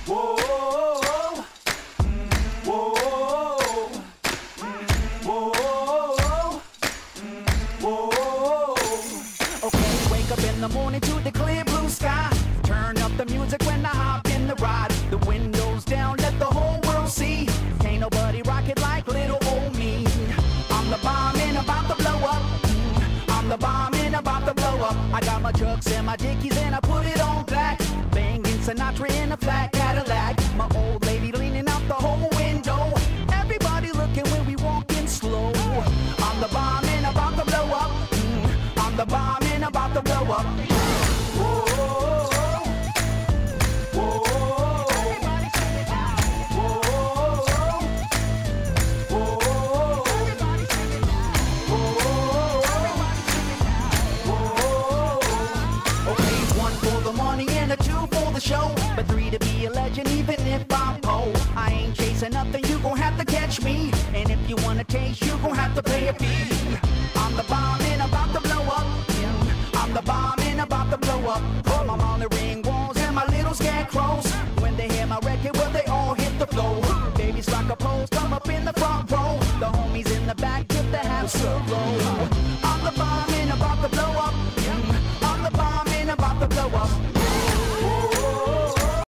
Whoa, whoa, whoa, whoa. Okay, wake up in the morning to the clear blue sky. Turn up the music when I hop in the ride. The windows down, let the whole world see. Can't nobody rock it like little old me. I'm the bomb and about to blow up. I'm the bomb and about to blow up. I got my trucks and my dickies and I put it on black. Banging Sinatra in a flat Cadillac. My old lady leaning out the whole window. Everybody looking when we walking slow. I'm the bomb and about to blow up. I'm the bomb and about to blow up. Whoa, whoa, okay, one for the money and a two for the show, but three to be a legend even if I'm poor. I ain't chasing nothing, you gon' have to catch me. And if you wanna taste, you gon' have to pay a fee. I'm the bomb and about to blow up. I'm the bomb and about to blow up. All my monitoring walls and my little scarecrows. When they hear my record, well they all hit the floor. Babies rock a pose, come up in the front row. The homies in the back tip the half slow. I'm the bomb and about to blow up.